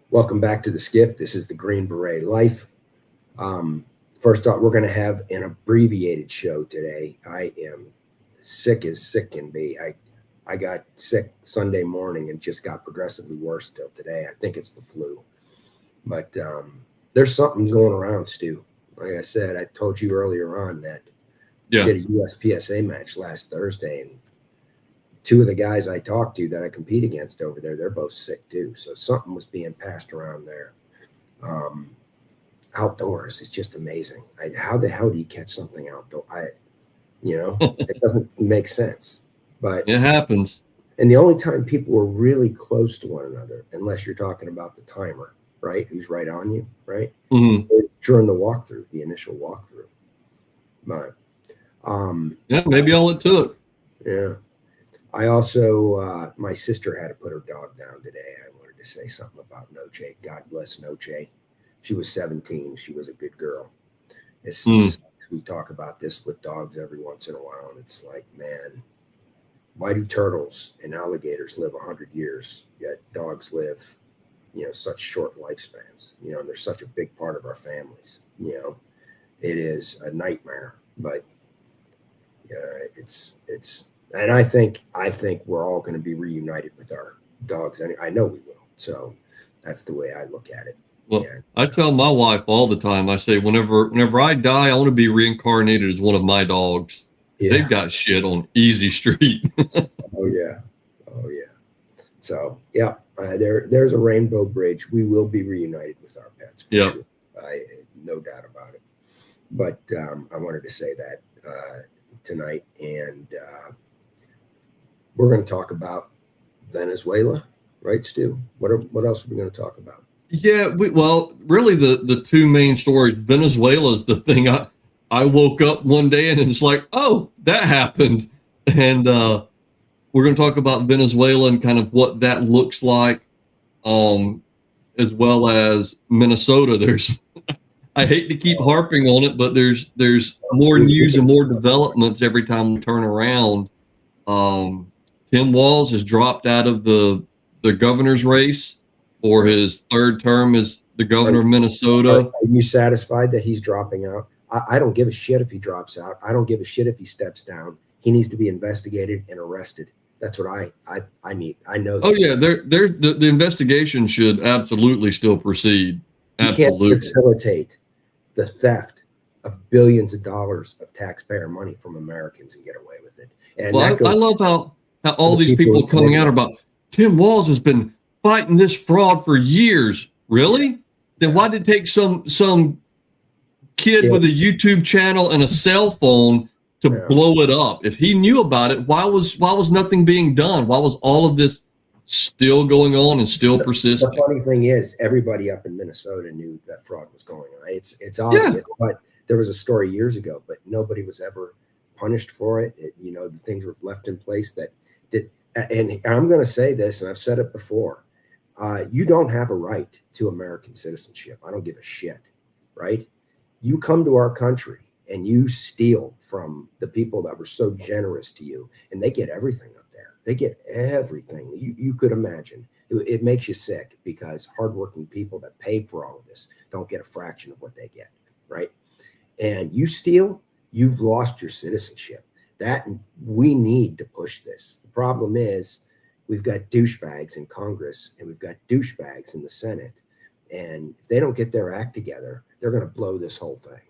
Welcome back to the SCIF. This is the Green Beret Life. First off, we're going to have an abbreviated show today. I am sick as sick can be. I got sick Sunday morning and just got progressively worse till today. I think it's the flu. But there's something going around, Stu. Like I said, I told you earlier on that I did a USPSA match last Thursday, and two of the guys I talked to that I compete against over there, they're both sick too. So something was being passed around there. Outdoors, it's just amazing. How the hell do you catch something outdoor? It doesn't make sense. But it happens. And the only time people were really close to one another, unless you're talking about the timer, right? Who's right on you, right? Mm-hmm. It's during the walkthrough, the initial walkthrough. But maybe all it took. Yeah. I also, my sister had to put her dog down today. I wanted to say something about Noche. God bless Noche. She was 17. She was a good girl. We talk about this with dogs every once in a while, and it's like, man, why do turtles and alligators live 100 years, yet dogs live, such short lifespans? And they're such a big part of our families. It is a nightmare, but it's. And I think we're all going to be reunited with our dogs. I know we will. So that's the way I look at it. Well, I tell my wife all the time, I say, whenever I die, I want to be reincarnated as one of my dogs. Yeah. They've got shit on easy street. Oh yeah. So yeah, there's a rainbow bridge. We will be reunited with our pets. For sure. No doubt about it. But I wanted to say that tonight, and we're going to talk about Venezuela, right, Stu? What else are we going to talk about? Yeah, really the two main stories. Venezuela is the thing. I woke up one day and it's like, oh, that happened. And we're going to talk about Venezuela and kind of what that looks like, as well as Minnesota. I hate to keep harping on it, but there's more news and more developments every time we turn around. Tim Walz has dropped out of the governor's race for his third term as the governor of Minnesota. Are you satisfied that he's dropping out? I don't give a shit if he drops out. I don't give a shit if he steps down. He needs to be investigated and arrested. That's what I need. I know. Oh yeah, the investigation should absolutely still proceed. Absolutely. You can't facilitate the theft of billions of dollars of taxpayer money from Americans and get away with it. And I love how all these people are coming out about Tim Walz has been fighting this fraud for years. Really? Then why did it take some kid with a YouTube channel and a cell phone to blow it up? If he knew about it, why was nothing being done? Why was all of this still going on and still persisting? The funny thing is, everybody up in Minnesota knew that fraud was going on. It's obvious, but there was a story years ago, but nobody was ever punished for it. The things were left in place that did. And I'm going to say this, and I've said it before. You don't have a right to American citizenship. I don't give a shit, right? You come to our country and you steal from the people that were so generous to you, and they get everything up there. They get everything you could imagine. It makes you sick because hardworking people that pay for all of this don't get a fraction of what they get, right? And you steal, you've lost your citizenship. That we need to push this. The problem is we've got douchebags in Congress and we've got douchebags in the Senate. And if they don't get their act together, they're going to blow this whole thing.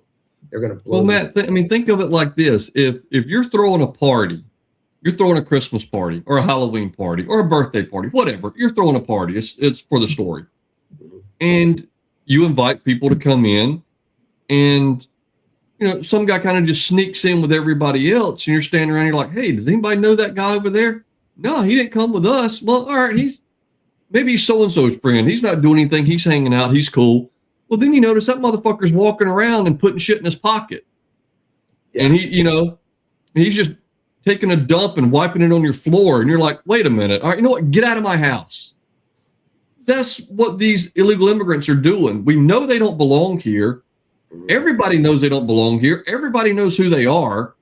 They're going to blow. Well, Matt, think of it like this. If you're throwing a party, you're throwing a Christmas party or a Halloween party or a birthday party, whatever, you're throwing a party. It's for the story. Mm-hmm. And you invite people to come in, and some guy kind of just sneaks in with everybody else, and you're standing around, you're like, hey, does anybody know that guy over there? No, he didn't come with us. Well, all right, maybe he's so-and-so's friend. He's not doing anything. He's hanging out. He's cool. Well, then you notice that motherfucker's walking around and putting shit in his pocket. Yeah. And he's just taking a dump and wiping it on your floor. And you're like, wait a minute. All right, you know what? Get out of my house. That's what these illegal immigrants are doing. We know they don't belong here. Everybody knows they don't belong here. Everybody knows who they are.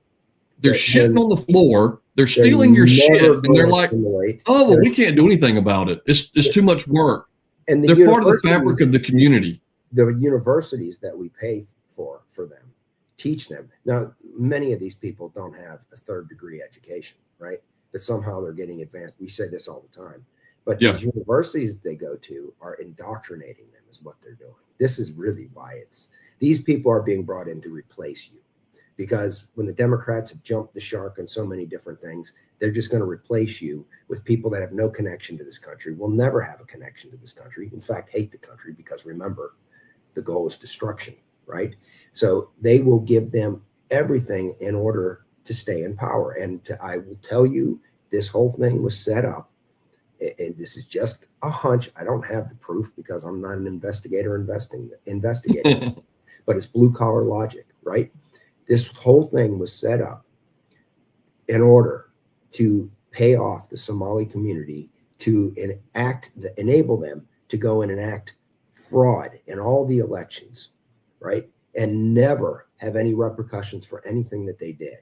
They're shitting on the floor. They're stealing your shit. And they're like, oh, well, we can't do anything about it. It's too much work. And they're part of the fabric of the community. The universities that we pay for them teach them. Now, many of these people don't have a third degree education, right? But somehow they're getting advanced. We say this all the time. But these universities they go to are indoctrinating them is what they're doing. This is really why these people are being brought in to replace you. Because when the Democrats have jumped the shark on so many different things, they're just going to replace you with people that have no connection to this country, will never have a connection to this country. In fact, hate the country because remember, the goal is destruction, right? So they will give them everything in order to stay in power. And I will tell you, this whole thing was set up, and this is just a hunch. I don't have the proof because I'm not an investigator investigating, but it's blue collar logic, right? This whole thing was set up in order to pay off the Somali community to enable them to go and enact fraud in all the elections, right? And never have any repercussions for anything that they did.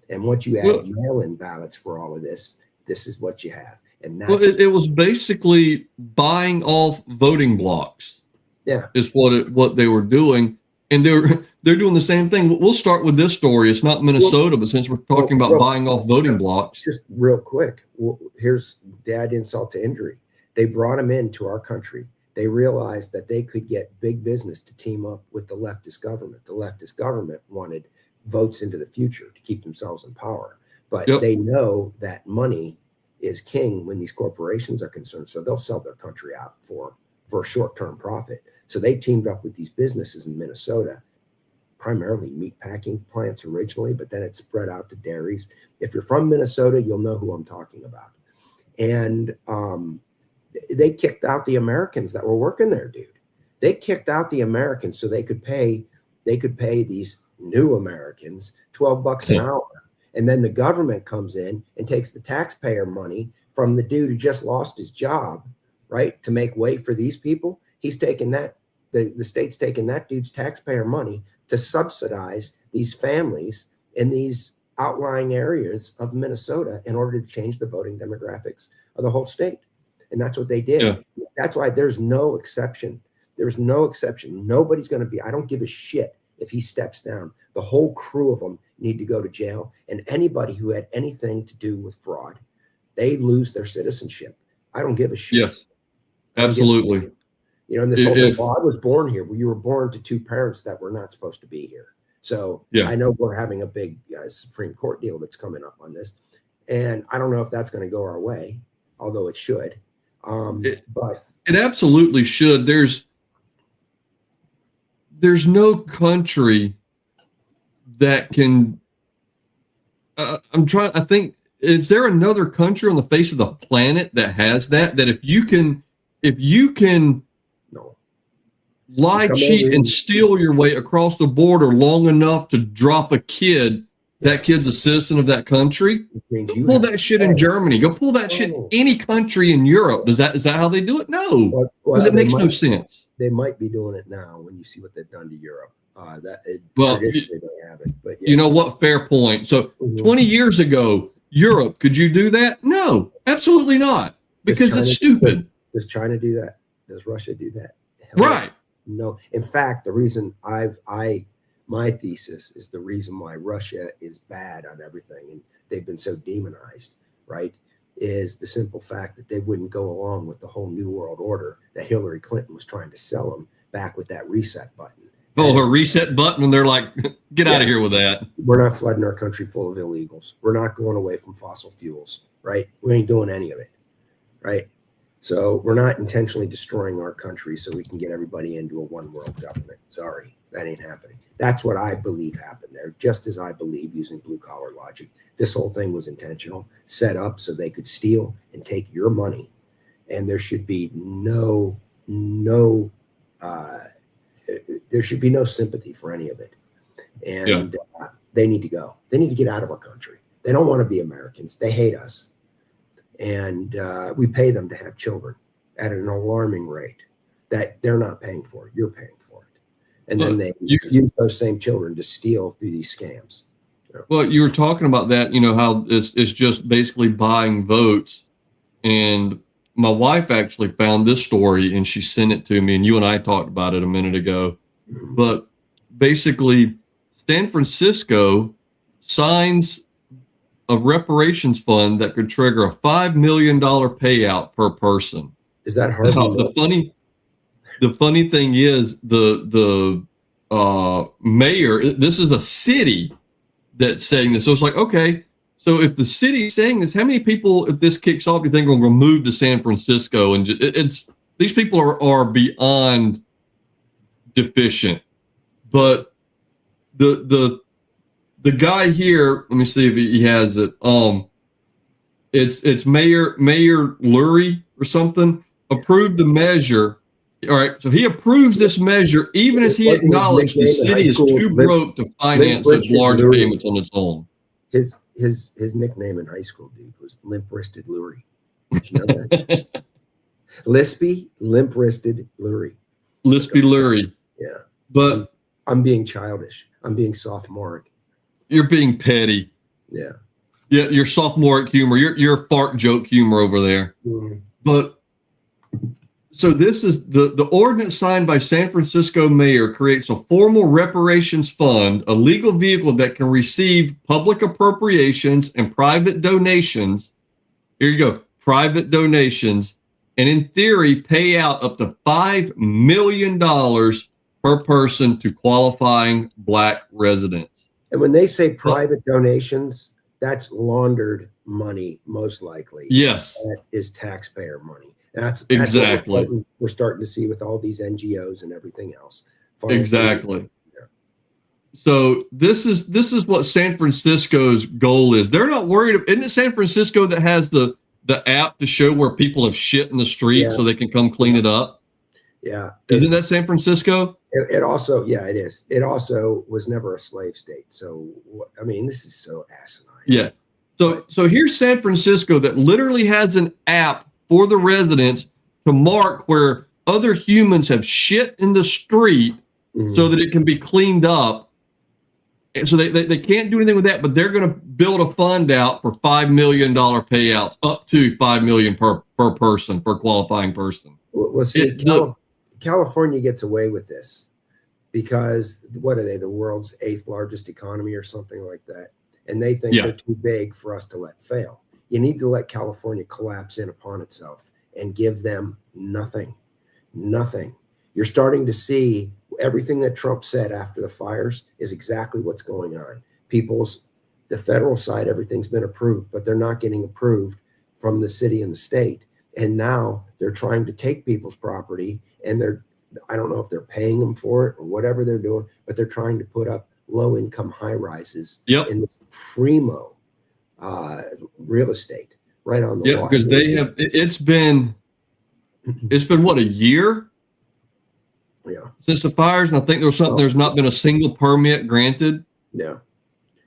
And once you add mail-in ballots for all of this, this is what you have. And that's it was basically buying off voting blocks. Yeah, is what they were doing, and they're doing the same thing. We'll start with this story. It's not Minnesota, but since we're talking about buying off voting blocks, just real quick. Here's add insult to injury. They brought them into our country. They realized that they could get big business to team up with the leftist government. The leftist government wanted votes into the future to keep themselves in power. But they know that money is king when these corporations are concerned. So they'll sell their country out for a short-term profit. So they teamed up with these businesses in Minnesota, primarily meat packing plants originally, but then it spread out to dairies. If you're from Minnesota, you'll know who I'm talking about. And they kicked out the Americans that were working there, dude. They kicked out the Americans so they could pay these new Americans $12 an hour. And then the government comes in and takes the taxpayer money from the dude who just lost his job, right, to make way for these people. He's taking that, the state's taking that dude's taxpayer money to subsidize these families in these outlying areas of Minnesota in order to change the voting demographics of the whole state. And that's what they did. Yeah. That's why there's no exception. There's no exception. Nobody's going to be, I don't give a shit if he steps down. The whole crew of them need to go to jail. And anybody who had anything to do with fraud, they lose their citizenship. I don't give a shit. Yes, absolutely. You know, and this whole thing, well, I was born here. Well, you were born to two parents that were not supposed to be here. So I know we're having a big Supreme Court deal that's coming up on this. And I don't know if that's going to go our way, although it should. But it absolutely should. There's no country that can, I think, is there another country on the face of the planet that has that if you can lie, cheat, and steal your way across the border long enough to drop a kid, that kid's a citizen of that country. Go pull that shit in Germany. Go pull that shit in any country in Europe. Is that how they do it? No, because it makes no sense. They might be doing it now when you see what they've done to Europe. Traditionally they haven't. But you know what? Fair point. So 20 years ago, Europe, could you do that? No, absolutely not, because it's stupid. Does China do that? Does Russia do that? Right. No. In fact, the reason my thesis is the reason why Russia is bad on everything and they've been so demonized, right, is the simple fact that they wouldn't go along with the whole New World Order that Hillary Clinton was trying to sell them back with that reset button. Oh, her reset button, and they're like, get out of here with that. We're not flooding our country full of illegals. We're not going away from fossil fuels, right? We ain't doing any of it, right? So we're not intentionally destroying our country so we can get everybody into a one world government. Sorry, that ain't happening. That's what I believe happened there, just as I believe, using blue collar logic, this whole thing was intentional, set up so they could steal and take your money. And there should be no sympathy for any of it. And they need to go. They need to get out of our country. They don't want to be Americans. They hate us. And we pay them to have children at an alarming rate that they're not paying for. You're paying for it. And then they use those same children to steal through these scams. You know? Well, you were talking about that, how it's just basically buying votes. And my wife actually found this story and she sent it to me, and you and I talked about it a minute ago. But basically, San Francisco signs a reparations fund that could trigger a $5 million payout per person. Is that hard? The funny thing is the mayor, this is a city that's saying this. So it's like, okay, so if the city is saying this, how many people, if this kicks off, do you think are going to move to San Francisco? And these people are beyond deficient. But the guy here, let me see if he has it. It's Mayor Lurie or something, approved the measure. All right, so he approves this measure even as he acknowledged the city is too broke to finance such large payments on its own. His nickname in high school, dude, was Limp-Wristed Lurie. Did you know that? Lispy, Limp-Wristed Lurie. Lispy Lurie. Yeah. But I'm being childish. I'm being sophomoric. You're being petty. Yeah. Yeah, your sophomoric humor. Your fart joke humor over there. Mm-hmm. But so this is the ordinance signed by San Francisco mayor creates a formal reparations fund, a legal vehicle that can receive public appropriations and private donations. Here you go, private donations, and in theory, pay out up to $5 million per person to qualifying Black residents. And when they say private donations, that's laundered money, most likely. Yes. That is taxpayer money. That's exactly what we're starting to see with all these NGOs and everything else. Exactly. Yeah. So this is what San Francisco's goal is. They're not worried. Isn't it San Francisco that has the app to show where people have shit in the street so they can come clean it up? Yeah. Isn't that San Francisco? It also, yeah, it is. It also was never a slave state. So, I mean, this is so asinine. Yeah. So here's San Francisco that literally has an app for the residents to mark where other humans have shit in the street so that it can be cleaned up. And so they can't do anything with that, but they're going to build a fund out for $5 million payouts, up to $5 million per person, per qualifying person. Well, see, California gets away with this because what are they, the world's 8th largest economy or something like that? And they think they're too big for us to let fail. You need to let California collapse in upon itself and give them nothing. Nothing. You're starting to see everything that Trump said after the fires is exactly what's going on. The federal side, everything's been approved, but they're not getting approved from the city and the state. And now they're trying to take people's property and I don't know if they're paying them for it or whatever they're doing, but they're trying to put up low-income high-rises in this primo real estate right on the water. Because it's been what, a year since the fires, and I think there's not been a single permit granted. No,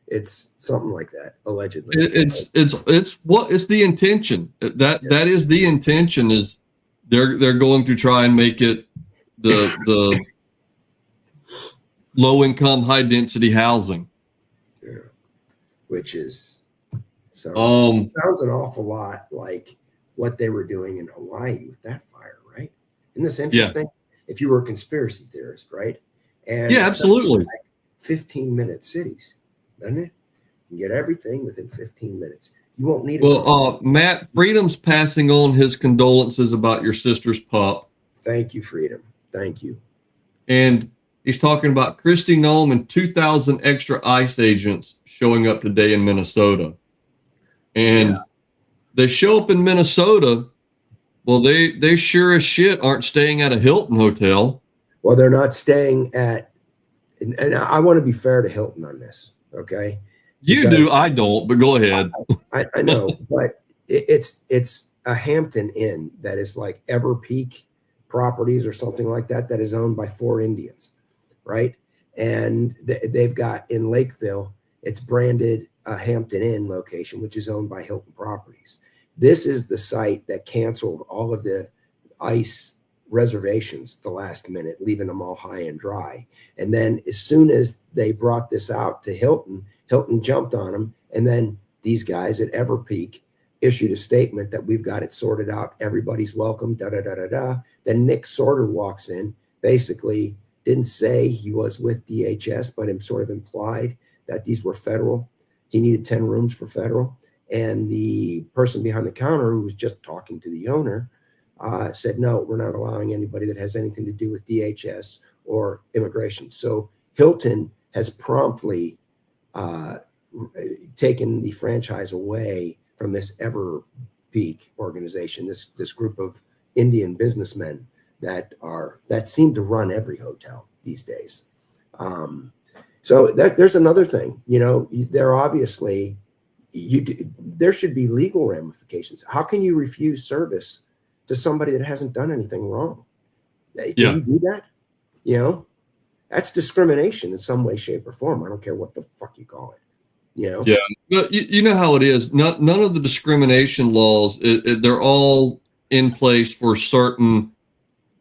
it's something like that, allegedly. It's the intention that is the intention is they're going to try and make it the low income high density housing, which is sounds an awful lot like what they were doing in Hawaii with that fire, right? Isn't this interesting? If you were a conspiracy theorist, right? And absolutely. Like 15-minute cities, doesn't it? You get everything within 15 minutes. You won't need it. Well, Matt, Freedom's passing on his condolences about your sister's pup. Thank you, Freedom. Thank you. And he's talking about Kristi Noem and 2,000 extra ICE agents showing up today in Minnesota. And they show up in Minnesota. Well, they sure as shit aren't staying at a Hilton hotel. Well, they're not staying at, and I want to be fair to Hilton on this, okay? You do, I don't, but go ahead. I know, but it's a Hampton Inn that is like Everpeak Properties or something like that is owned by 4 Indians, right? And they've got in Lakeville, it's branded a Hampton Inn location, which is owned by Hilton Properties. This is the site that canceled all of the ICE reservations the last minute, leaving them all high and dry. And then as soon as they brought this out to Hilton, Hilton jumped on them. And then these guys at Everpeak issued a statement that we've got it sorted out. Everybody's welcome, da, da, da, da, da. Then Nick Sorter walks in, basically didn't say he was with DHS, but him sort of implied that these were federal. He needed 10 rooms for federal. And the person behind the counter who was just talking to the owner said, no, we're not allowing anybody that has anything to do with DHS or immigration. So Hilton has promptly taken the franchise away from this Everpeak organization, this group of Indian businessmen that seem to run every hotel these days. So there's another thing, they're obviously, there should be legal ramifications. How can you refuse service to somebody that hasn't done anything wrong? Can you do that? That's discrimination in some way, shape, or form. I don't care what the fuck you call it. Yeah, but you know how it is. None of the discrimination laws, they're all in place for certain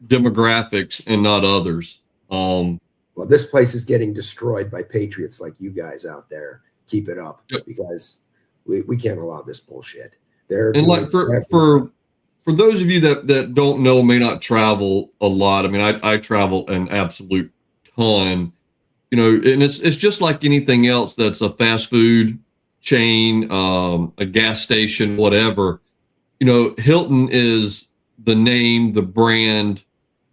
demographics and not others. Well, this place is getting destroyed by patriots like you guys out there. Keep it up, because we can't allow this bullshit. And like for those of you that don't know, may not travel a lot. I mean, I travel an absolute ton. And it's just like anything else that's a fast food chain, a gas station, whatever. Hilton is the name, the brand,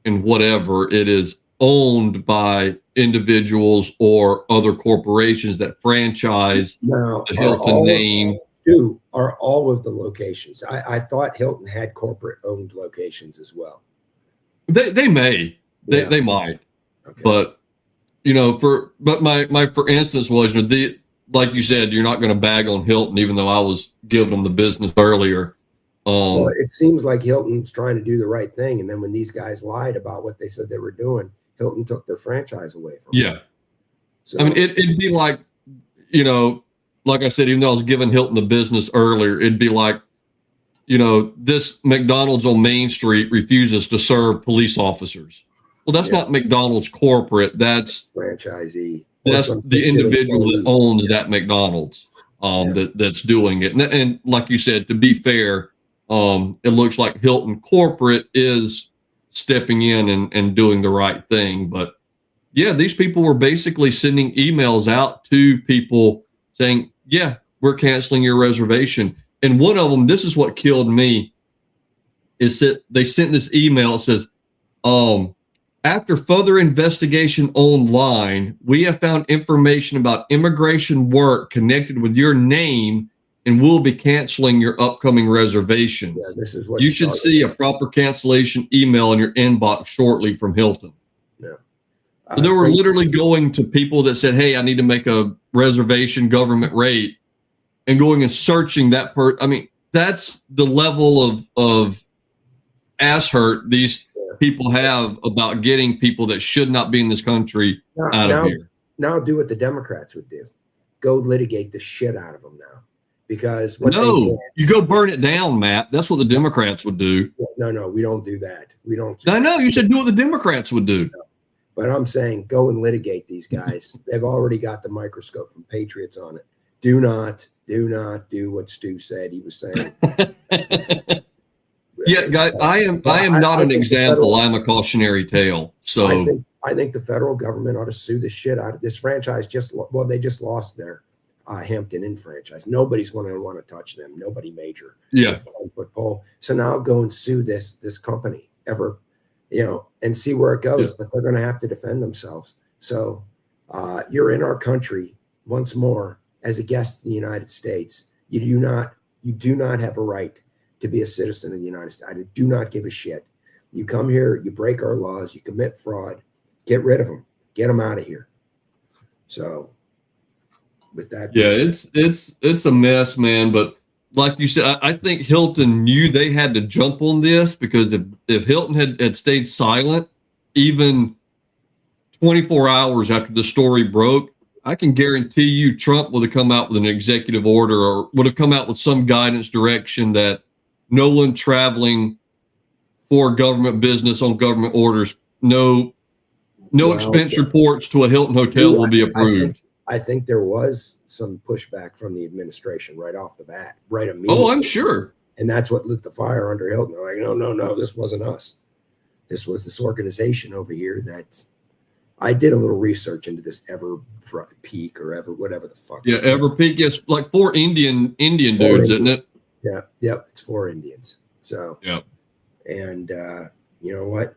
and whatever. It is owned by individuals or other corporations that franchise the Hilton name. Are all of the locations. I thought Hilton had corporate owned locations as well. They may. They might. Okay. But my for instance was, like you said, you're not going to bag on Hilton, even though I was giving them the business earlier. Well, it seems like Hilton's trying to do the right thing, and then when these guys lied about what they said they were doing, Hilton took their franchise away from them. So, I mean, it'd be like, like I said, even though I was giving Hilton the business earlier, it'd be like, this McDonald's on Main Street refuses to serve police officers. Well, that's not McDonald's corporate. That's franchisee. That's the individual that owns that McDonald's that's doing it. And like you said, to be fair, it looks like Hilton corporate is stepping in and doing the right thing. But yeah, these people were basically sending emails out to people saying, yeah, we're canceling your reservation. And one of them, this is what killed me, is that they sent this email. It says, after further investigation online, we have found information about immigration work connected with your name and will be canceling your upcoming reservations. Yeah, this is what you should see a proper cancellation email in your inbox shortly from Hilton. Yeah. So they were literally going to people that said, hey, I need to make a reservation government rate, and going and searching that I mean, that's the level of ass hurt these people have about getting people that should not be in this country out of here. Now do what the Democrats would do. Go litigate the shit out of them now. Because you go burn it down, Matt. That's what the Democrats would do. No, we don't do that. We don't. I know you said do what the Democrats would do. No. But I'm saying go and litigate these guys. They've already got the microscope from Patriots on it. Do not do what Stu said he was saying. Yeah, guys, I am not an example. I'm a cautionary tale. So I think the federal government ought to sue the shit out of this franchise. They just lost their Hampton Inn franchise. Nobody's going to want to touch them. Nobody major. Yeah. 10-foot pole. So now go and sue this company and see where it goes. Yeah. But they're going to have to defend themselves. So you're in our country once more as a guest in the United States. You do not have a right to be a citizen of the United States. I do not give a shit. You come here, you break our laws, you commit fraud, get rid of them, get them out of here. So with that, it's a mess, man. But like you said, I think Hilton knew they had to jump on this, because if Hilton had stayed silent, even 24 hours after the story broke, I can guarantee you Trump would have come out with an executive order, or would have come out with some guidance direction that no one traveling for government business on government orders, no expense reports to a Hilton hotel will be approved. I think there was some pushback from the administration right off the bat, right immediately. Oh, I'm sure. And that's what lit the fire under Hilton. They're like, no, no, no, this wasn't us. This was this organization over here that I did a little research into this Ever Peak or Ever, whatever the fuck. Yeah, Ever Peak is like four Indian dudes, isn't it? Yeah, yep, it's 4 Indians. So, yeah. And you know what?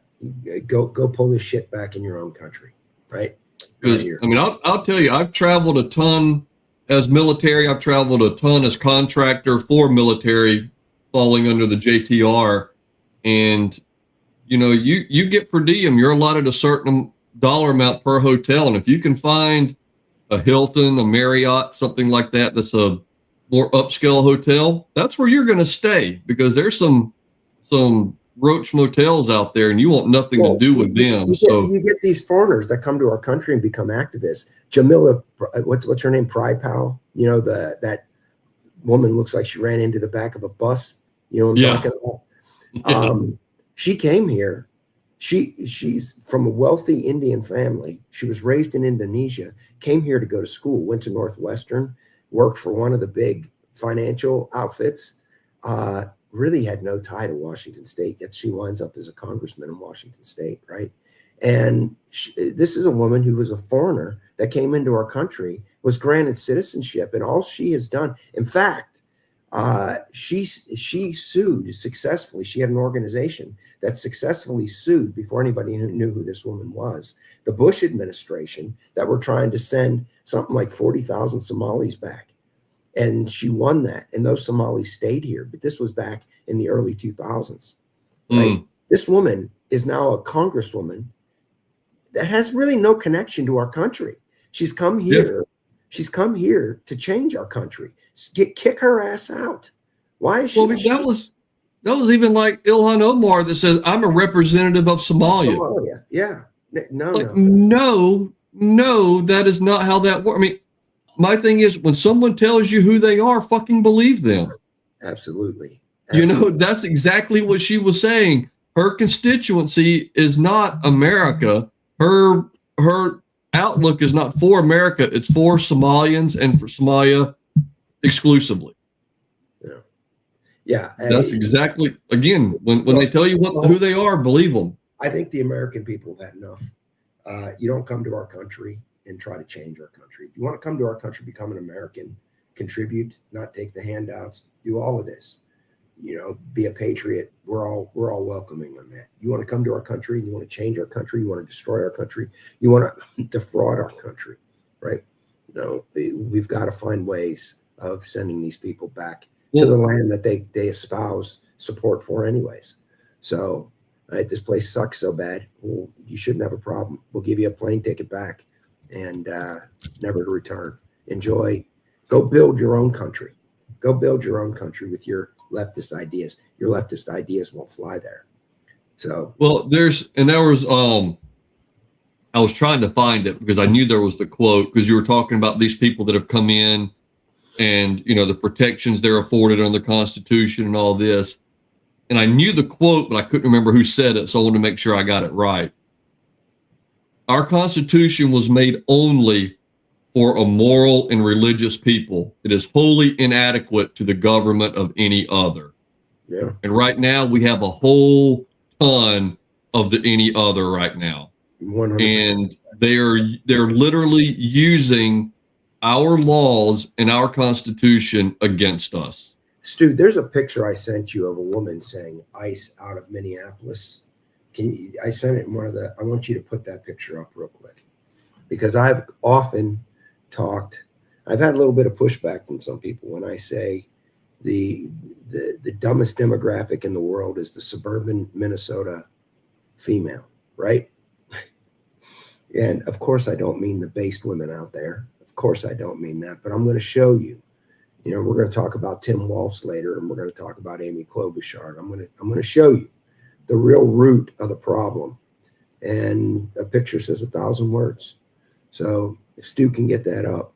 Go pull this shit back in your own country, right? Because I mean, I'll tell you, I've traveled a ton as military. I've traveled a ton as contractor for military, falling under the JTR, and you know, you get per diem. You're allotted a certain dollar amount per hotel, and if you can find a Hilton, a Marriott, something like that, that's a more upscale hotel, that's where you're going to stay, because there's some roach motels out there, and you want nothing to do with them. So you get these foreigners that come to our country and become activists. Jamila, what's her name? Prypal. You know, that woman looks like she ran into the back of a bus. You know what I'm talking about? She came here. She's from a wealthy Indian family. She was raised in Indonesia, came here to go to school, went to Northwestern, worked for one of the big financial outfits, really had no tie to Washington State, yet she winds up as a congressman in Washington State, right? And this is a woman who was a foreigner that came into our country, was granted citizenship, and all she has done, in fact, she sued successfully. She had an organization that successfully sued, before anybody knew who this woman was, the Bush administration, that were trying to send something like 40,000 Somalis back. And she won that, and those Somalis stayed here. But this was back in the early 2000s. Right? This woman is now a congresswoman that has really no connection to our country. She's come here. Yeah. She's come here to change our country. Kick her ass out. Why is she? Well, that was even like Ilhan Omar that says, "I'm a representative of Somalia." Yeah. No, that is not how that works. I mean, my thing is, when someone tells you who they are, fucking believe them. Absolutely. You know, that's exactly what she was saying. Her constituency is not America. Her outlook is not for America. It's for Somalians and for Somalia exclusively. Yeah. That's exactly, again, when they tell you who they are, believe them. I think the American people have had enough. You don't come to our country and try to change our country. If you want to come to our country, become an American, contribute, not take the handouts, do all of this. You know, be a patriot. We're all welcoming on that. You want to come to our country and you want to change our country, you want to destroy our country, you want to defraud our country, right? No, we've got to find ways of sending these people back to the land that they espouse support for anyways. So this place sucks so bad. Well, you shouldn't have a problem. We'll give you a plane ticket back and never to return. Enjoy. Go build your own country. Go build your own country with your leftist ideas. Your leftist ideas won't fly there. So there was I was trying to find it because I knew there was the quote, because you were talking about these people that have come in and, you know, the protections they're afforded under the Constitution and all this. And I knew the quote, but I couldn't remember who said it, so I wanted to make sure I got it right. Our Constitution was made only for a moral and religious people. It is wholly inadequate to the government of any other. Yeah. And right now we have a whole ton of the any other right now. 100%. And they're literally using our laws and our Constitution against us. Stu, there's a picture I sent you of a woman saying ICE out of Minneapolis. I sent it in I want you to put that picture up real quick, because I've often I've had a little bit of pushback from some people when I say the dumbest demographic in the world is the suburban Minnesota female, right? And of course I don't mean the based women out there. Of course I don't mean that, but I'm going to show you. You know, we're going to talk about Tim Walz later, and we're going to talk about Amy Klobuchar. I'm going to show you the real root of the problem. And a picture says 1,000 words. So if Stu can get that up.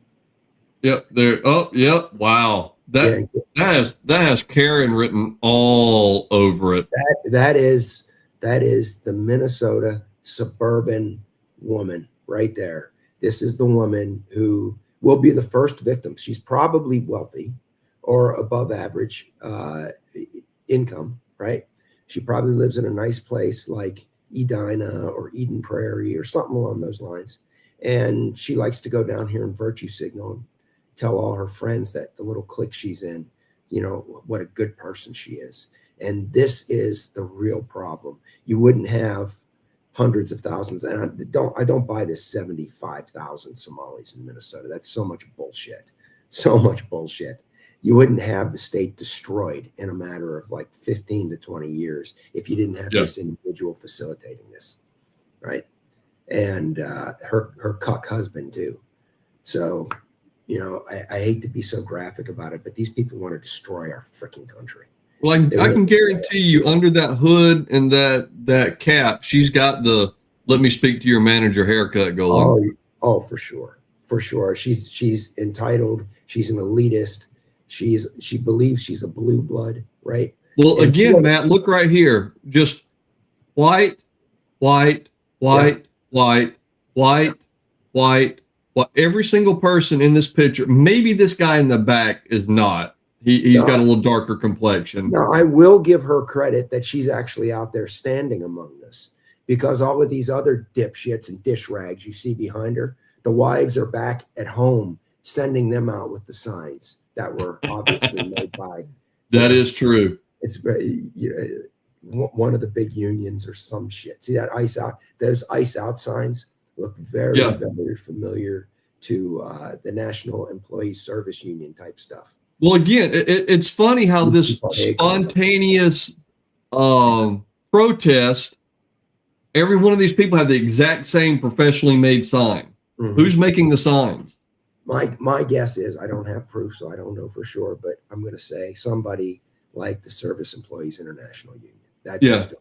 Yep, there. Oh, yep. Wow. That has Karen written all over it. That is the Minnesota suburban woman right there. This is the woman who will be the first victim. She's probably wealthy or above average income, right? She probably lives in a nice place like Edina or Eden Prairie or something along those lines. And she likes to go down here and virtue signal and tell all her friends that the little clique she's in, you know, what a good person she is. And this is the real problem. You wouldn't have hundreds of thousands, and I don't buy this 75,000 Somalis in Minnesota. That's so much bullshit. So much bullshit. You wouldn't have the state destroyed in a matter of like 15 to 20 years if you didn't have this individual facilitating this, right? And her cuck husband too. So, you know, I hate to be so graphic about it, but these people want to destroy our freaking country. Well, I can guarantee you, under that hood and that cap, she's got the "let me speak to your manager" haircut going. Oh, for sure, for sure. She's entitled. She's an elitist. She believes she's a blue blood, right? Well, and again, Matt, look right here. Just white, white, white, white, white, white. Every single person in this picture. Maybe this guy in the back is not. He's got a little darker complexion. No, I will give her credit that she's actually out there standing among us, because all of these other dipshits and dish rags you see behind her, the wives are back at home sending them out with the signs that were obviously made by. That is true. It's one of the big unions or some shit. See that ice out? Those ice out signs look very, very familiar to the National Employees Service Union type stuff. Well, again, it's funny how this spontaneous protest, every one of these people have the exact same professionally made sign. Mm-hmm. Who's making the signs? My guess is, I don't have proof, so I don't know for sure, but I'm going to say somebody like the Service Employees International Union. That's just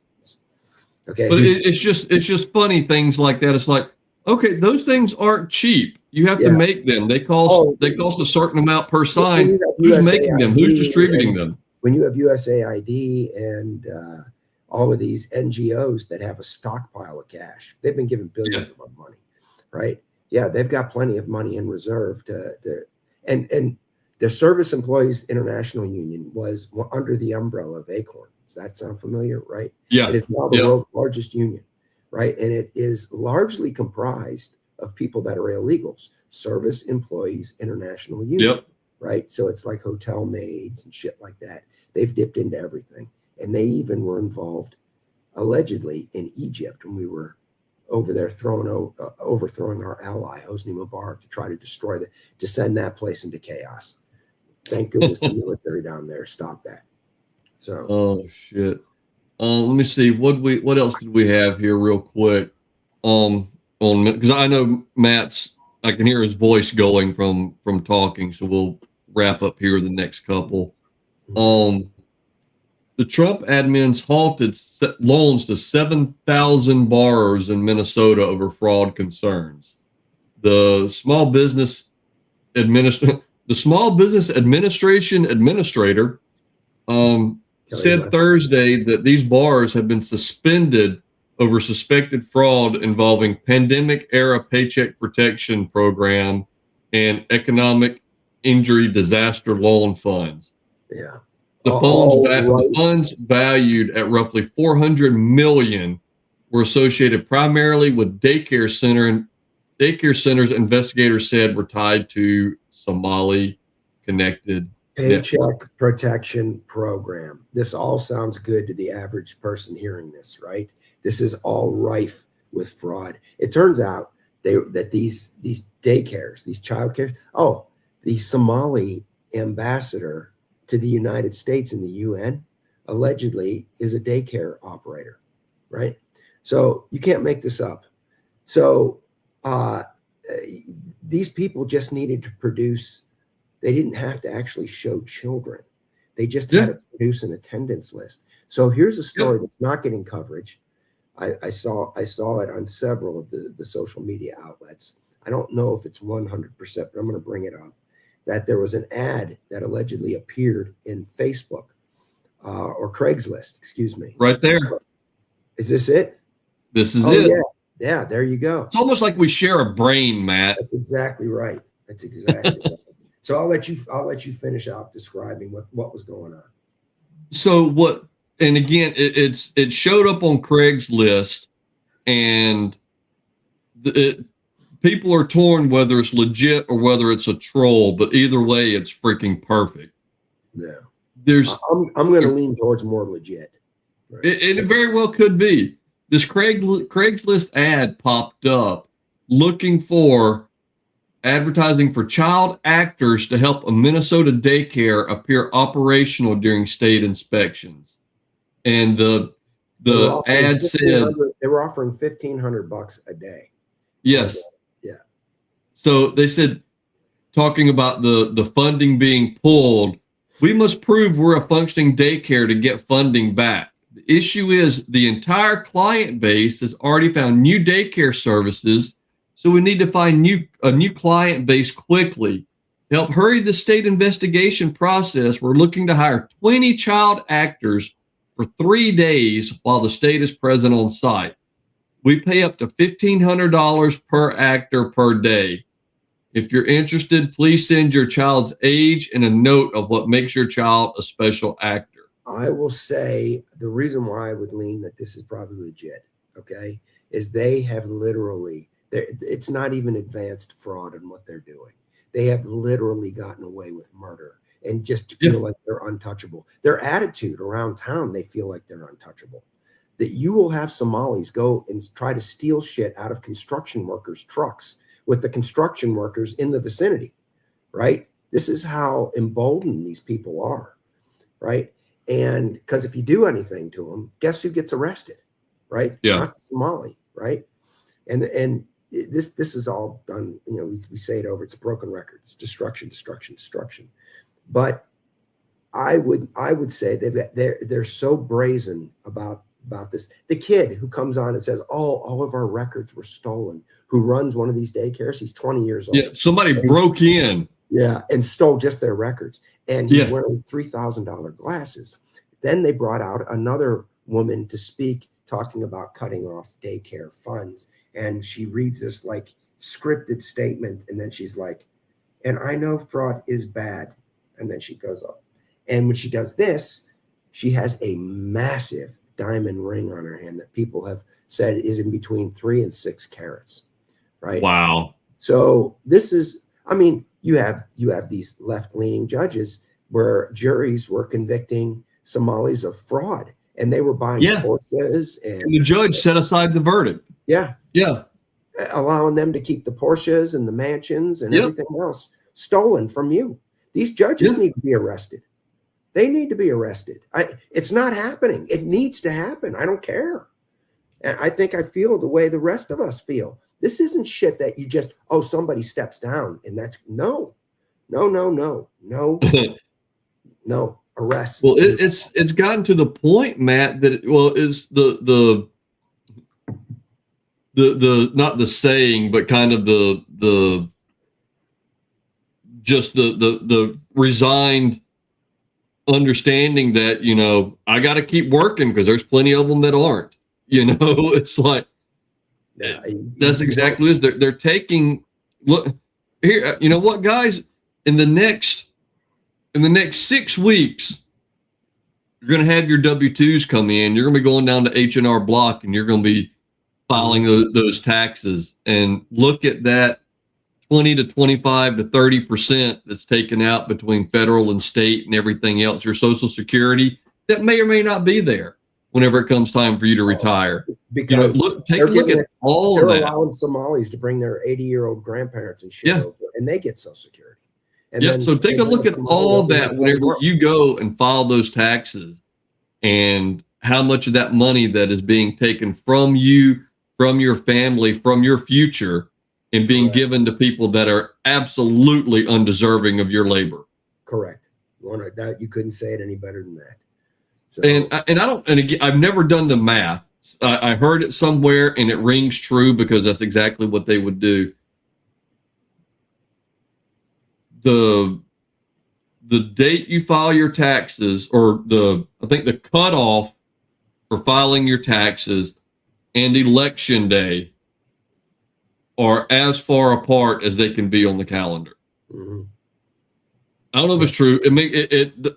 okay. But it's just funny things like that. It's like, okay, those things aren't cheap. You have to make them. They cost a certain amount per sign. Who's making them? Who's distributing them? When you have USAID and all of these NGOs that have a stockpile of cash, they've been given billions of money, right? Yeah, they've got plenty of money in reserve and the Service Employees International Union was under the umbrella of ACORN. Does that sound familiar? Right? Yeah. It is now the world's largest union, right? And it is largely comprised of people that are illegals. Service Employees International Union, right? So it's like hotel maids and shit like that. They've dipped into everything. And they even were involved, allegedly, in Egypt when we were over there overthrowing our ally, Hosni Mubarak, to try to send that place into chaos. Thank goodness the military down there stopped that. So. Oh, shit. Let me see. What else did we have here real quick? Because I know I can hear his voice going from talking, so we'll wrap up here the next couple. The Trump admins halted loans to 7,000 borrowers in Minnesota over fraud concerns. The Small Business Administration administrator said Thursday that these borrowers have been suspended over suspected fraud involving pandemic-era Paycheck Protection Program and economic injury disaster loan funds. Yeah. The funds valued at roughly $400 million were associated primarily with daycare centers investigators said were tied to Somali-connected Paycheck Protection Program. This all sounds good to the average person hearing this, right? This is all rife with fraud. It turns out that these daycares, these child cares, the Somali ambassador to the United States in the UN allegedly is a daycare operator, right? So you can't make this up. So these people just needed to produce. They didn't have to actually show children. They just had to produce an attendance list. So here's a story that's not getting coverage. I saw it on several of the social media outlets. I don't know if it's 100%, but I'm going to bring it up. That there was an ad that allegedly appeared in Facebook or Craigslist, excuse me. Right there. Is this it? This is it. Yeah, there you go. It's almost like we share a brain, Matt. That's exactly right. That's exactly right. So I'll let you finish out describing what was going on. So what? And again, it showed up on Craigslist, and people are torn whether it's legit or whether it's a troll. But either way, it's freaking perfect. Yeah, I'm going to lean towards more legit. Right? It very well could be. This Craigslist ad popped up looking for advertising for child actors to help a Minnesota daycare appear operational during state inspections. And the ad said they were offering $1,500 a day. Yes. Yeah. So they said, talking about the funding being pulled, we must prove we're a functioning daycare to get funding back. The issue is the entire client base has already found new daycare services, so we need to find a new client base quickly. To help hurry the state investigation process, we're looking to hire 20 child actors for 3 days while the state is present on site. We pay up to $1,500 per actor per day. If you're interested, please send your child's age and a note of what makes your child a special actor. I will say the reason why I would lean that this is probably legit, okay, is they have literally, it's not even advanced fraud in what they're doing. They have literally gotten away with murder and just feel like they're untouchable. Their attitude around town, they feel like they're untouchable. That you will have Somalis go and try to steal shit out of construction workers' trucks with the construction workers in the vicinity, right? This is how emboldened these people are, right? And because if you do anything to them, guess who gets arrested, right? Yeah. Not the Somali, right? And this is all done, you know, we say it over, it's a broken record. It's destruction, destruction, destruction. But I would say they're so brazen about this. The kid who comes on and says, "Oh, all of our records were stolen," who runs one of these daycares, he's 20 years old. Yeah, somebody broke in. Yeah, and stole just their records. And he's wearing $3,000 glasses. Then they brought out another woman to speak, talking about cutting off daycare funds. And she reads this like scripted statement. And then she's like, "And I know fraud is bad." And then she goes up. And when she does this, she has a massive diamond ring on her hand that people have said is in between 3 and 6 carats, right? Wow. So this is, I mean, you have these left-leaning judges where juries were convicting Somalis of fraud, and they were buying Porsches, and the judge set aside the verdict. Yeah, allowing them to keep the Porsches and the mansions and everything else stolen from you. These judges need to be arrested. They need to be arrested. It's not happening. It needs to happen. I don't care. And I think I feel the way the rest of us feel. This isn't shit that you just, somebody steps down and that's no, arrest. Well, it's gotten to the point, Matt, that is the not the saying, but kind of the resigned understanding that, you know, I got to keep working because there's plenty of them that aren't, you know. It's like, that's exactly what it is. They're taking, look here, you know what, guys, in the next 6 weeks, you're going to have your W-2s come in. You're going to be going down to H&R Block and you're going to be filing those taxes, and look at that 20 to 25 to 30% that's taken out between federal and state and everything else, your Social Security, that may or may not be there whenever it comes time for you to retire. Because take a look at all of that. They're allowing Somalis to bring their 80-year-old grandparents and shit over, and they get Social Security. And so take a look at all of that whenever you go and file those taxes, and how much of that money that is being taken from you, from your family, from your future, and being given to people that are absolutely undeserving of your labor. Correct. That you couldn't say it any better than that. So, and again, I've never done the math. I heard it somewhere and it rings true because that's exactly what they would do. The date you file your taxes, or I think the cutoff for filing your taxes and election day are as far apart as they can be on the calendar. Mm-hmm. I don't know if it's true.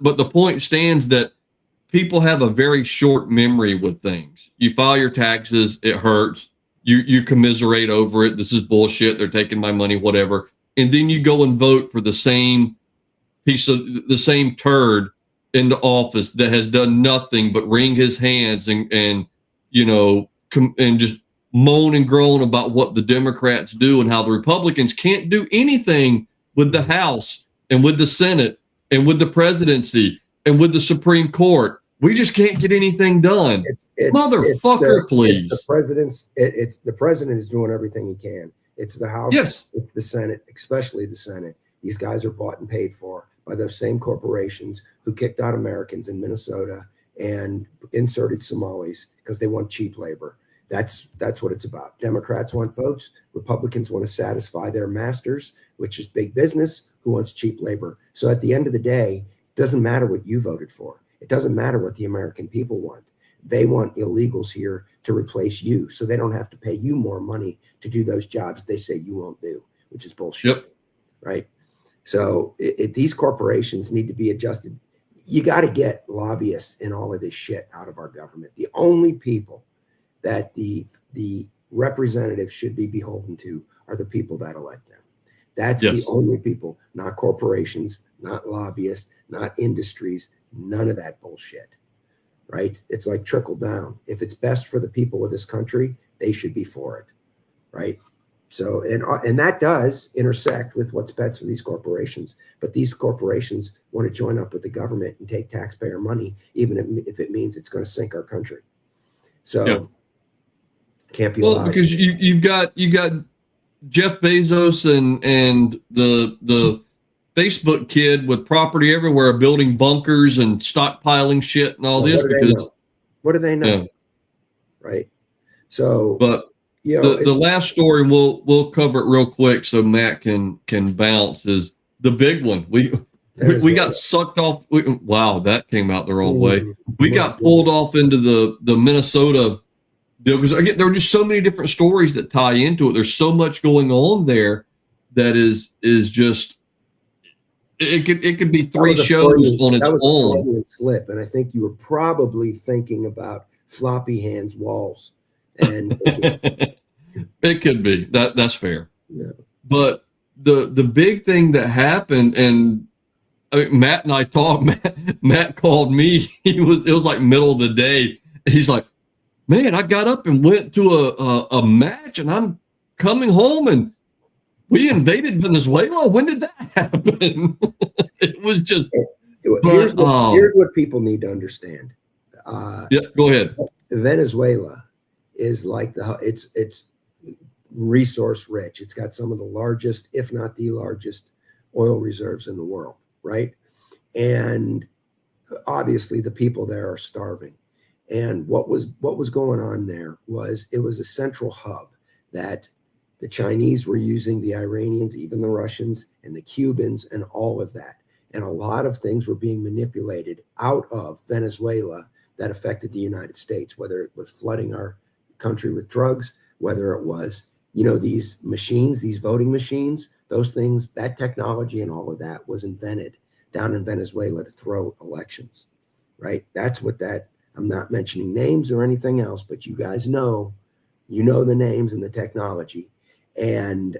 But the point stands that people have a very short memory with things. You file your taxes, it hurts. You commiserate over it. This is bullshit. They're taking my money, whatever. And then you go and vote for the same turd into office that has done nothing but wring his hands and and just moan and groan about what the Democrats do and how the Republicans can't do anything with the House and with the Senate and with the presidency and with the Supreme Court. We just can't get anything done. Motherfucker, please. It's the president is doing everything he can. It's the House. Yes. It's the Senate, especially the Senate. These guys are bought and paid for by those same corporations who kicked out Americans in Minnesota and inserted Somalis because they want cheap labor. That's what it's about. Democrats want votes. Republicans want to satisfy their masters, which is big business, who wants cheap labor. So at the end of the day, it doesn't matter what you voted for. It doesn't matter what the American people want. They want illegals here to replace you so they don't have to pay you more money to do those jobs they say you won't do, which is bullshit. Yep. Right? So these corporations need to be adjusted. You got to get lobbyists and all of this shit out of our government. The only people that the representatives should be beholden to are the people that elect them. That's the only people, not corporations, not lobbyists, not industries, none of that bullshit. Right? It's like trickle down. If it's best for the people of this country, they should be for it. Right? So, and that does intersect with what's best for these corporations. But these corporations want to join up with the government and take taxpayer money, even if it means it's going to sink our country. So, can't be allowed. Because you've got Jeff Bezos and the Facebook kid with property everywhere, building bunkers and stockpiling shit and all this. What do they know? Yeah. Right. So, but the last story we'll cover it real quick so Matt can bounce is the big one. We got sucked off. Wow, that came out the wrong way. We got pulled off into the Minnesota deal because again, there are just so many different stories that tie into it. There's so much going on there that is just. It could be three shows on its own. That slip, and I think you were probably thinking about floppy hands Walz, and it could be that's fair. Yeah. But the big thing that happened, and I mean, Matt and I talked. Matt called me. It was like middle of the day. He's like, "Man, I got up and went to a match, and I'm coming home and." We invaded Venezuela? When did that happen? It was just. Here's what people need to understand. Go ahead. Venezuela is like it's resource rich. It's got some of the largest, if not the largest, oil reserves in the world, right? And obviously, the people there are starving. And what was going on there was it was a central hub that. The Chinese were using, the Iranians, even the Russians, and the Cubans, and all of that. And a lot of things were being manipulated out of Venezuela that affected the United States, whether it was flooding our country with drugs, whether it was, these machines, these voting machines, those things, that technology and all of that was invented down in Venezuela to throw elections, right? That's what I'm not mentioning names or anything else, but you guys know the names and the technology. And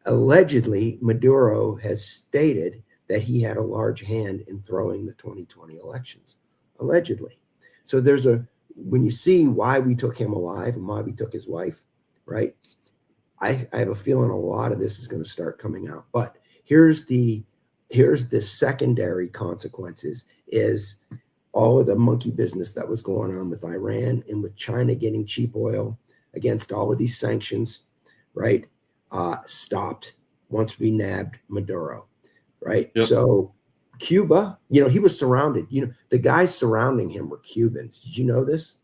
allegedly, Maduro has stated that he had a large hand in throwing the 2020 elections, allegedly. So when you see why we took him alive and why we took his wife, right? I have a feeling a lot of this is going to start coming out. But here's the secondary consequences is all of the monkey business that was going on with Iran and with China getting cheap oil against all of these sanctions. Right, stopped once we nabbed Maduro, right? Yep. So Cuba, he was surrounded. The guys surrounding him were Cubans. Did you know this?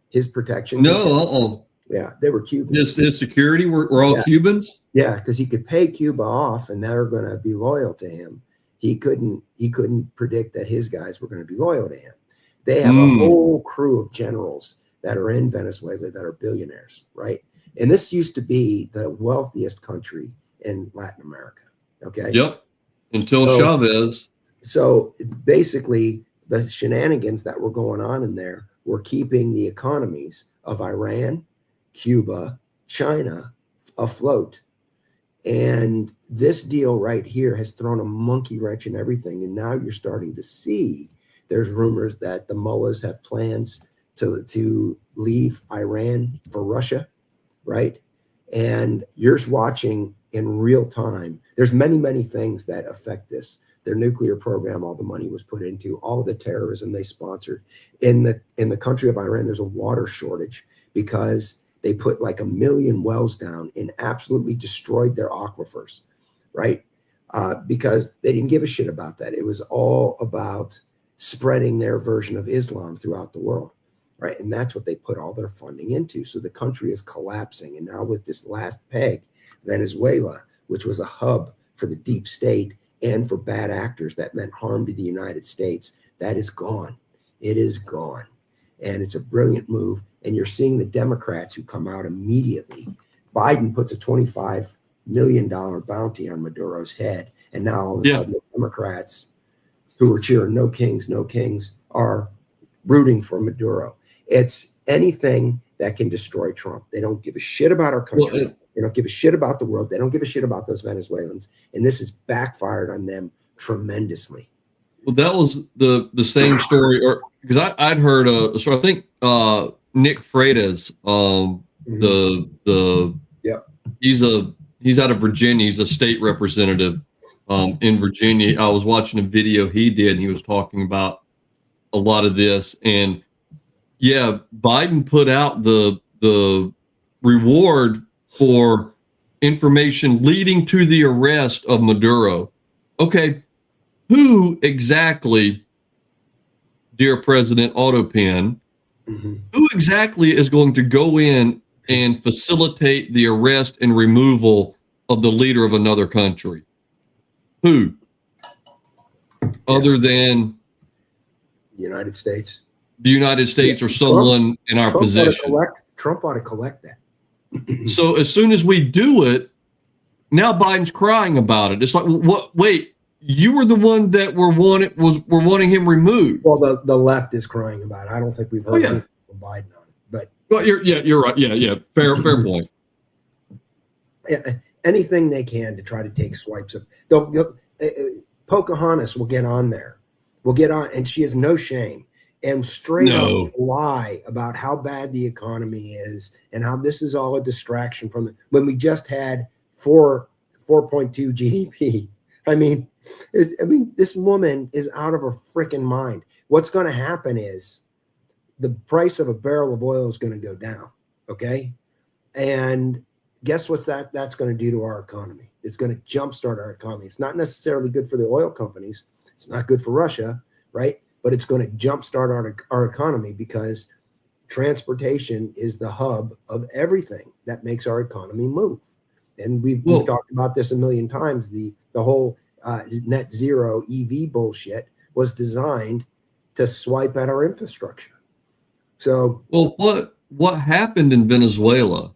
His protection? No, Yeah, they were Cubans. His security were all Cubans? Yeah, because he could pay Cuba off and they're going to be loyal to him. He couldn't predict that his guys were going to be loyal to him. They have a whole crew of generals that are in Venezuela that are billionaires, right? And this used to be the wealthiest country in Latin America, Okay. Yep. Until So, Chavez. so basically, the shenanigans that were going on in there were keeping the economies of Iran, Cuba, China afloat. And this deal right here has thrown a monkey wrench in everything. And now you're starting to see there's rumors that the mullahs have plans to leave Iran for Russia, right? And you're watching in real time. There's many, many things that affect this. Their nuclear program, all the money was put into, all of the terrorism they sponsored. In the country of Iran, there's a water shortage because they put like 1 million wells down and absolutely destroyed their aquifers, right? Because they didn't give a shit about that. It was all about spreading their version of Islam throughout the world, right? And that's what they put all their funding into. So the country is collapsing. And now with this last peg, Venezuela, which was a hub for the deep state and for bad actors that meant harm to the United States, that is gone. It is gone. And it's a brilliant move. And you're seeing the Democrats who come out immediately. Biden puts a $25 million bounty on Maduro's head. And now all of a sudden the Democrats who were cheering no kings, are rooting for Maduro. It's anything that can destroy Trump. They don't give a shit about our country. They don't give a shit about the world. They don't give a shit about those Venezuelans. And this has backfired on them tremendously. Well, that was the same story, or because I'd heard so I think Nick Freitas, he's out of Virginia. He's a state representative in Virginia. I was watching a video he did, and he was talking about a lot of this. And yeah, Biden put out the reward for information leading to the arrest of Maduro. Okay, who exactly, dear President Autopen, who exactly is going to go in and facilitate the arrest and removal of the leader of another country? Who? Other than the United States? The United States or someone in our position. Trump ought to collect that. So as soon as we do it, now Biden's crying about it. It's like, what? Wait, you were the one that were wanting him removed. Well, the left is crying about it. I don't think we've heard anything from Biden on it. But you're right. Yeah. Fair point. Anything they can to try to take swipes of. Pocahontas will get on there. Will get on, and she has no shame. And straight up lie about how bad the economy is and how this is all a distraction from when we just had 4.2 GDP. I mean, this woman is out of her freaking mind. What's going to happen is the price of a barrel of oil is going to go down. Okay. And guess what that's going to do to our economy? It's going to jumpstart our economy. It's not necessarily good for the oil companies. It's not good for Russia, right? But it's going to jumpstart our economy because transportation is the hub of everything that makes our economy move. And we've talked about this a million times. The whole net zero EV bullshit was designed to swipe at our infrastructure. So, well, what happened in Venezuela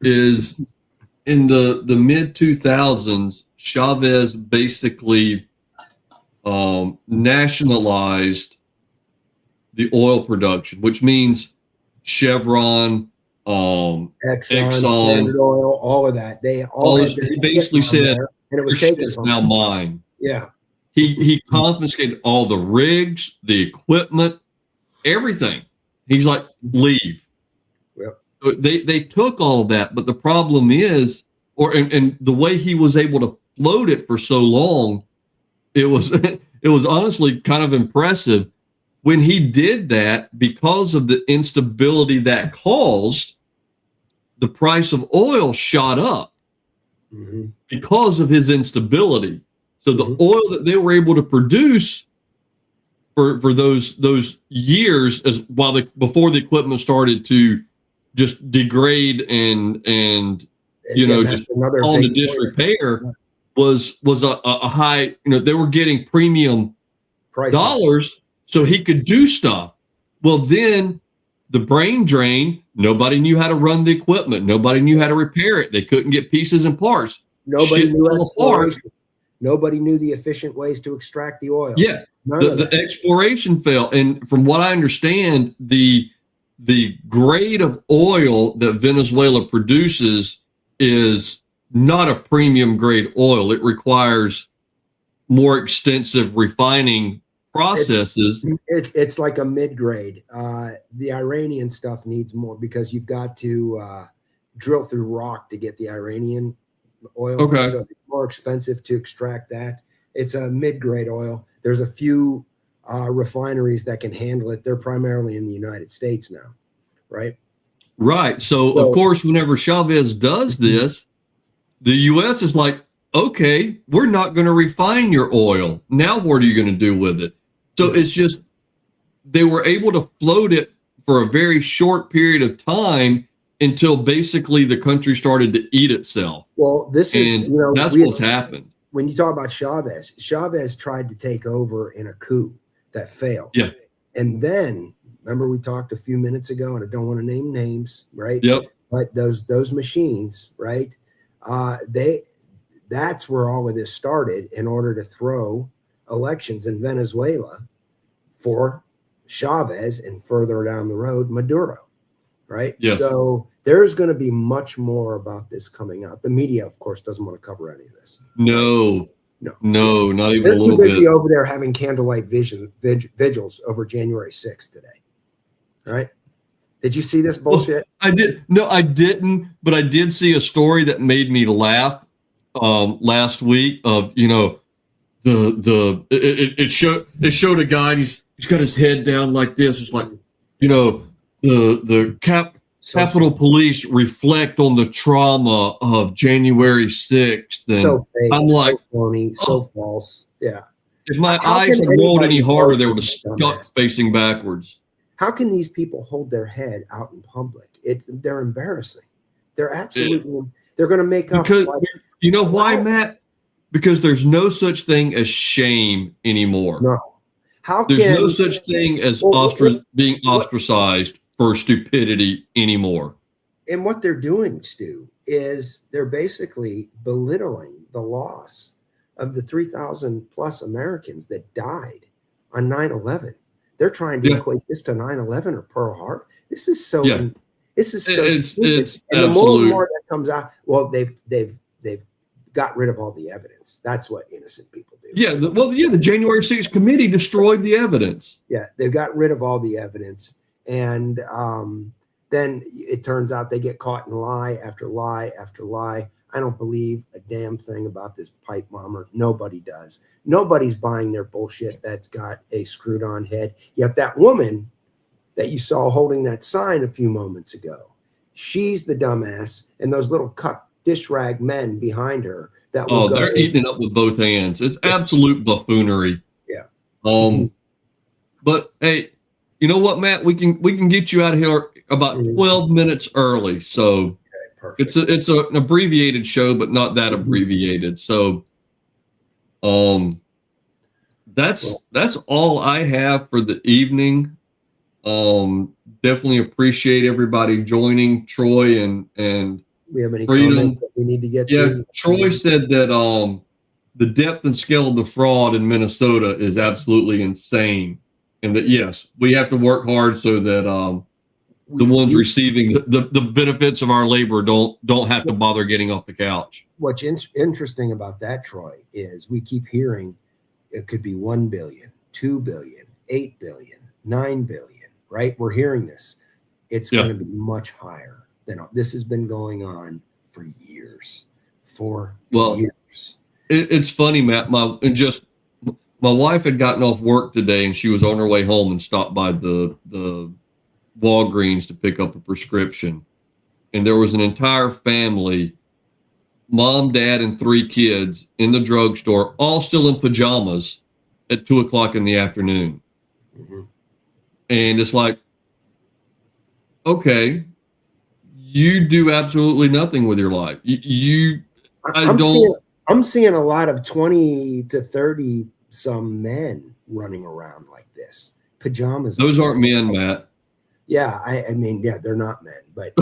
is in the mid 2000s, Chavez basically nationalized the oil production, which means Chevron, Exxon, Standard Oil, all of that. They all he basically said, and it was taken from now mine. Yeah. He confiscated all the rigs, the equipment, everything. He's like, leave. Yep. They took all of that, but the problem is, and the way he was able to float it for so long, it was honestly kind of impressive. When he did that, because of the instability that caused, the price of oil shot up because of his instability. So the oil that they were able to produce for those years, before the equipment started to just degrade and just fall into disrepair, was a high. They were getting premium prices. Dollars so he could do stuff. Well, then the brain drain. Nobody knew how to run the equipment. Nobody knew how to repair it. They couldn't get pieces and parts. Nobody knew exploration. Nobody knew the efficient ways to extract the oil. Yeah, the exploration failed, and from what I understand, the grade of oil that Venezuela produces is not a premium grade oil. It requires more extensive refining processes. It's like a mid-grade. The Iranian stuff needs more because you've got to drill through rock to get the Iranian oil. Okay. So it's more expensive to extract that. It's a mid-grade oil. There's a few refineries that can handle it. They're primarily in the United States now, right? Right. So of course, whenever Chavez does this, the U.S. is like, okay, we're not going to refine your oil. Now what are you going to do with it? So it's just, they were able to float it for a very short period of time until basically the country started to eat itself. Well, this is, that's what's happened. When you talk about Chavez tried to take over in a coup that failed. Yeah. And then, remember we talked a few minutes ago, and I don't want to name names, right? Yep. But those machines, right? That's where all of this started in order to throw elections in Venezuela for Chavez and further down the road, Maduro, right? Yes. So there's going to be much more about this coming out. The media, of course, doesn't want to cover any of this. No, not even They're a little too busy bit. over there having candlelight vigils over January 6th today. All right. Did you see this bullshit? I did. No, I didn't. But I did see a story that made me laugh last week. Of it showed a guy and he's got his head down like this. It's like the Capitol Police reflect on the trauma of January 6th. And so fake, I'm like, so phony, so false. Yeah. If my eyes had rolled any harder, they would have stuck facing backwards. How can these people hold their head out in public? They're embarrassing. They're absolutely. They're going to make up. Because you know why, Matt? Because there's no such thing as shame anymore. No. There's no such thing as being ostracized for stupidity anymore. And what they're doing, Stu, is they're basically belittling the loss of the 3,000 plus Americans that died on 9/11. They're trying to equate this to 9/11 or Pearl Harbor. This is so. This is so stupid. And the more and more that comes out, well, they've got rid of all the evidence. That's what innocent people do. Yeah. The January 6th committee destroyed the evidence. Yeah, they've got rid of all the evidence, and then it turns out they get caught in lie after lie after lie. I don't believe a damn thing about this pipe bomber. Nobody does. Nobody's buying their bullshit that's got a screwed on head. Yet that woman that you saw holding that sign a few moments ago, she's the dumbass, and those little cut dish rag men behind her that will go. They're eating it up with both hands. It's absolute buffoonery. Yeah. But hey, you know what, Matt? We can get you out of here about 12 minutes early. So perfect. It's an abbreviated show, but not that abbreviated. So that's all I have for the evening. Definitely appreciate everybody joining. Troy and we have any Freedom. Comments that we need to get to? Troy said that the depth and scale of the fraud in Minnesota is absolutely insane, and that yes, we have to work hard so that the ones receiving the benefits of our labor don't have to bother getting off the couch. What's interesting about that, Troy, is we keep hearing it could be 1 billion, 2 billion, 8 billion, 9 billion, right? We're hearing this. It's going to be much higher than this has been going on for years. Years. It's funny, Matt. My wife had gotten off work today and she was on her way home and stopped by the Walgreens to pick up a prescription. And there was an entire family, mom, dad, and 3 kids in the drugstore, all still in pajamas at 2:00 in the afternoon. Mm-hmm. And it's like, okay, you do absolutely nothing with your life. I'm seeing a lot of 20 to 30 some men running around like this. Pajamas. Those aren't men, Matt. Yeah, I mean, they're not men, but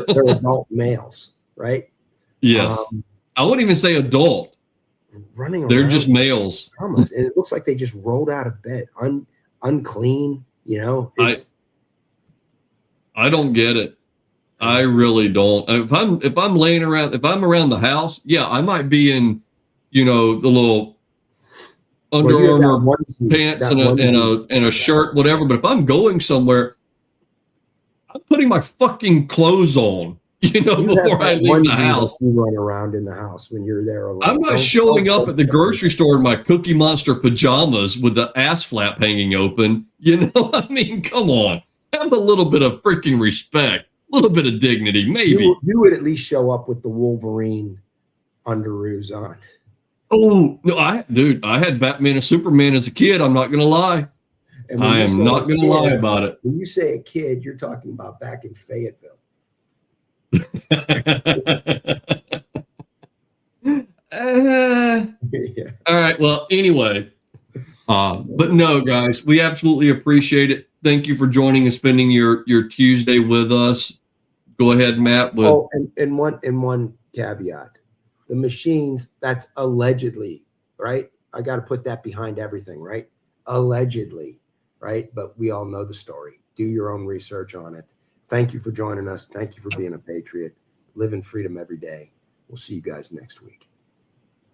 they're adult males, right? Yes. I wouldn't even say adult. running They're around just males. pajamas, and it looks like they just rolled out of bed, unclean. You know, I don't get it. I really don't. If I'm laying around, if I'm around the house, yeah, I might be in, the little Under Armour pants and a shirt, whatever. But if I'm going somewhere, I'm putting my fucking clothes on, before I leave the house. You run around in the house when you're there alone. I'm not showing up at the grocery store in my Cookie Monster pajamas with the ass flap hanging open. I mean, come on. Have a little bit of freaking respect, a little bit of dignity, maybe. You would at least show up with the Wolverine underoos on. Oh, no, I had Batman and Superman as a kid. I'm not going to lie. I am not going to lie about it. When you say a kid, you're talking about back in Fayetteville. Yeah. All right. Well, anyway, but no, guys, we absolutely appreciate it. Thank you for joining and spending your Tuesday with us. Go ahead, Matt. And one caveat: the machines, that's allegedly, right? I got to put that behind everything, right? Allegedly, right? But we all know the story. Do your own research on it. Thank you for joining us. Thank you for being a patriot. Live in freedom every day. We'll see you guys next week.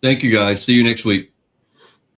Thank you, guys. See you next week.